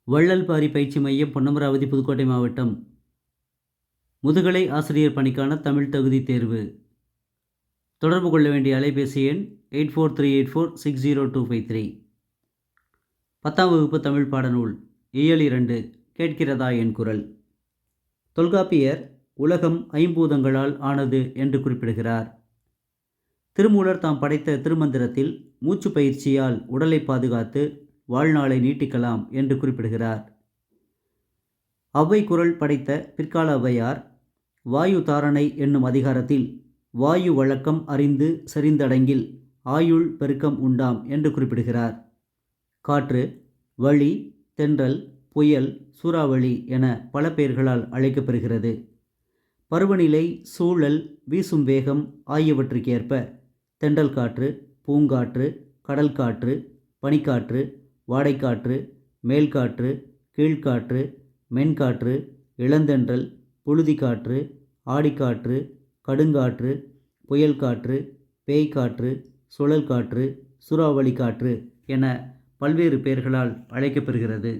வள்ளல்பாரி பயிற்சி மையம், பொன்னமராவதி, புதுக்கோட்டை மாவட்டம். முதுகலை ஆசிரியர் பணிக்கான தமிழ் தகுதி தேர்வு. தொடர்பு கொள்ள வேண்டிய அலைபேசி எண் 8438460253. 10ஆம் வகுப்பு தமிழ் பாடநூல் இயல் 2 கேட்கிறதா என் குரல். தொல்காப்பியர் உலகம் ஐம்பூதங்களால் ஆனது என்று குறிப்பிடுகிறார். திருமூலர் தாம் படைத்த திருமந்திரத்தில் மூச்சு பயிற்சியால் உடலை பாதுகாத்து வாழ்நாளை நீட்டிக்கலாம் என்று குறிப்பிடுகிறார். ஔவை குரல் படைத்த பிற்கால ஔவையார் வாயு தாரணை என்னும் அதிகாரத்தில் வாயு வழக்கம் அறிந்து செறிந்தடங்கில் ஆயுள் பெருக்கம் உண்டாம் என்று குறிப்பிடுகிறார். காற்று, வளி, தென்றல், புயல், சூறாவளி என பல பெயர்களால் அழைக்கப்பெறுகிறது. பருவநிலை, சூழல், வீசும் வேகம் ஆகியவற்றுக்கேற்ப தென்றல் காற்று, பூங்காற்று, கடல் காற்று, பனிக்காற்று, வாடைக்காற்று, மேல்காற்று, கீழ்காற்று, மென்காற்று, இளந்தென்றல், புழுதிக்காற்று, ஆடிக்காற்று, கடுங்காற்று, புயல் காற்று, பேய்காற்று, சுழல் காற்று, சூறாவளி காற்று என பல்வேறு பெயர்களால் அழைக்கப்பெறுகிறது.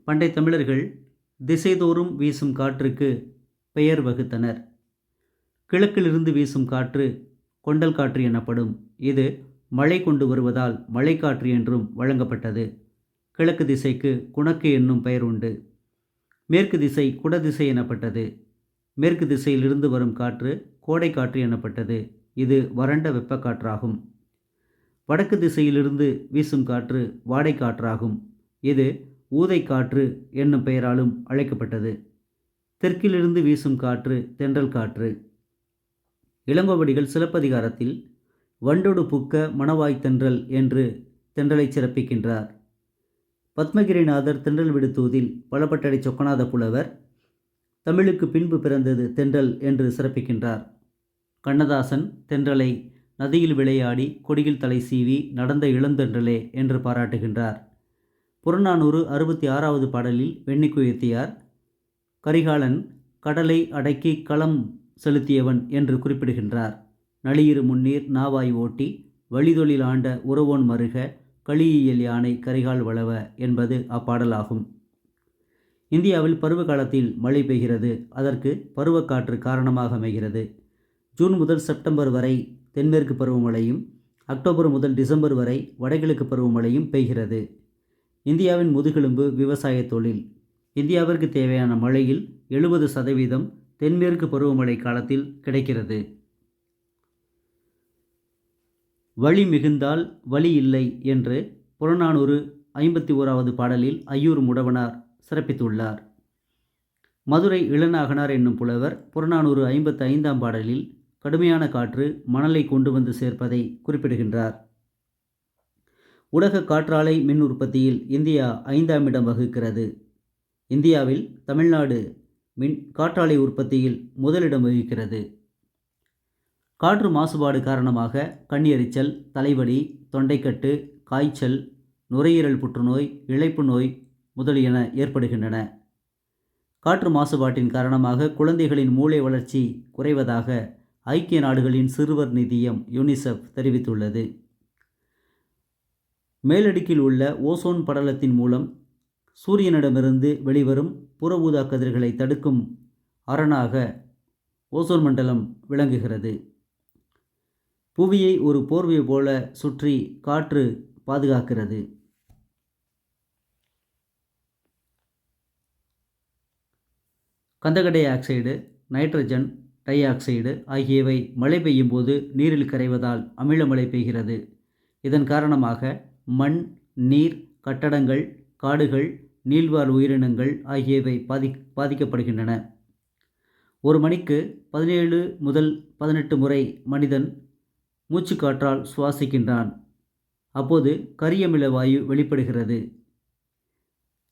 பண்டை தமிழர்கள் திசைதோறும் வீசும் காற்றுக்கு பெயர் வகுத்தனர். கிழக்கிலிருந்து வீசும் காற்று கொண்டல் காற்று எனப்படும். இது மழை கொண்டு வருவதால் மழைக்காற்று என்றும் வழங்கப்பட்டது. கிழக்கு திசைக்கு குணக்கு என்னும் பெயர் உண்டு. மேற்கு திசை குடதிசை எனப்பட்டது. மேற்கு திசையிலிருந்து வரும் காற்று கோடை காற்று எனப்பட்டது. இது வறண்ட வெப்பக்காற்றாகும். வடக்கு திசையிலிருந்து வீசும் காற்று வாடை காற்றாகும். இது ஊதை காற்று என்னும் பெயராலும் அழைக்கப்பட்டது. தெற்கிலிருந்து வீசும் காற்று தென்றல் காற்று. இளங்கோவடிகள் சிலப்பதிகாரத்தில் வண்டொடு புக்க மணவாய் தென்றல் என்று தென்றலை சிறப்பிக்கின்றார். பத்மகிரிநாதர் தென்றல் விடுத்தூதில் பலபட்டடை சொக்கநாத புலவர் தமிழுக்கு பின்பு பிறந்தது தென்றல் என்று சிறப்பிக்கின்றார். கண்ணதாசன் தென்றலை நதியில் விளையாடி கொடியில் தலை சீவி நடந்த இளந்தென்றலே என்று பாராட்டுகின்றார். புறநானூறு 66வது பாடலில் வெண்ணிக்குயத்தியார் கரிகாலன் கடலை அடக்கி களம் செலுத்தியவன் என்று குறிப்பிடுகின்றார். நளியிரு முன்னீர் நாவாய் ஓட்டி வழிதொழில் ஆண்ட உறவோன் மருக களியியல் யானை கரிகால் வளவ என்பது அப்பாடலாகும். இந்தியாவில் பருவ காலத்தில் மழை பெய்கிறது. அதற்கு பருவக்காற்று காரணமாக அமைகிறது. ஜூன் முதல் செப்டம்பர் வரை தென்மேற்கு பருவமழையும், அக்டோபர் முதல் டிசம்பர் வரை வடகிழக்கு பருவமழையும் பெய்கிறது. இந்தியாவின் முதுகெலும்பு விவசாய தொழில். இந்தியாவிற்கு தேவையான மழையில் 70% தென்மேற்கு பருவமழை காலத்தில் கிடைக்கிறது. வழி மிகுந்தால் வழி இல்லை என்று புறநானூறு 51வது பாடலில் ஐயூர் முடவனார் சிறப்பித்துள்ளார். மதுரை இளநாகனார் என்னும் புலவர் புறநானூறு 55ஆம் பாடலில் கடுமையான காற்று மணலை கொண்டு வந்து சேர்ப்பதை குறிப்பிடுகின்றார். உலக காற்றாலை மின் உற்பத்தியில் இந்தியா 5ஆம் இடம் வகிக்கிறது. இந்தியாவில் தமிழ்நாடு காற்றாலை உற்பத்தியில் முதலிடம் வகிக்கிறது. காற்று மாசுபாடு காரணமாக கண் எரிச்சல், தலைவலி, தொண்டைக்கட்டு, காய்ச்சல், நுரையீரல் புற்றுநோய், இளைப்பு நோய் முதலியன ஏற்படுகின்றன. காற்று மாசுபாட்டின் காரணமாக குழந்தைகளின் மூளை வளர்ச்சி குறைவதாக ஐக்கிய நாடுகளின் சிறுவர் நிதியம் யுனிசெஃப் தெரிவித்துள்ளது. மேலடுக்கில் உள்ள ஓசோன் படலத்தின் மூலம் சூரியனிடமிருந்து வெளிவரும் புற ஊதா கதிர்களை தடுக்கும் அரணாக ஓசோன் மண்டலம் விளங்குகிறது. புவியை ஒரு போர்வை போல சுற்றி காற்று பாதுகாக்கிறது. கந்தக di oxide, nitrogen di oxide ஆகியவை மழை பெய்யும் போது நீரில் கரைவதால் அமில மழை பெய்கிறது. இதன் காரணமாக மண், நீர், கட்டடங்கள், காடுகள், நீள்வாழ் உயிரினங்கள் ஆகியவை பாதிக்கப்படுகின்றன. ஒரு மணிக்கு 17 முதல் 18 முறை மனிதன் மூச்சுக்காற்றால் சுவாசிக்கின்றான். அப்போது கரியமில வாயு வெளிப்படுகிறது.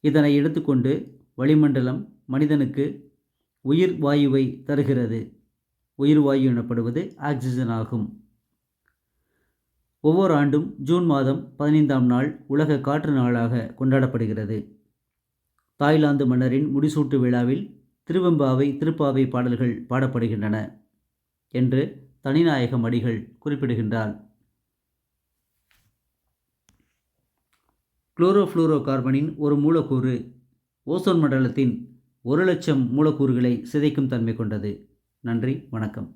இதனை எடுத்துக்கொண்டு வளிமண்டலம் மனிதனுக்கு உயிர் வாயுவை தருகிறது. உயிர் வாயு எனப்படுவது ஆக்சிஜன் ஆகும். ஒவ்வொரு ஆண்டும் ஜூன் மாதம் 15ஆம் நாள் உலக காற்று நாளாக கொண்டாடப்படுகிறது. தாய்லாந்து மன்னரின் முடிசூட்டு விழாவில் திருப்பாவை பாடல்கள் பாடப்படுகின்றன என்று தனிநாயகம் அடிகள் குறிப்பிடுகின்றார். குளோரோஃப்ளூரோ கார்பனின் ஒரு மூலக்கூறு ஓசோன் மண்டலத்தின் 1,00,000 மூலக்கூறுகளை சிதைக்கும் தன்மை கொண்டது. நன்றி, வணக்கம்.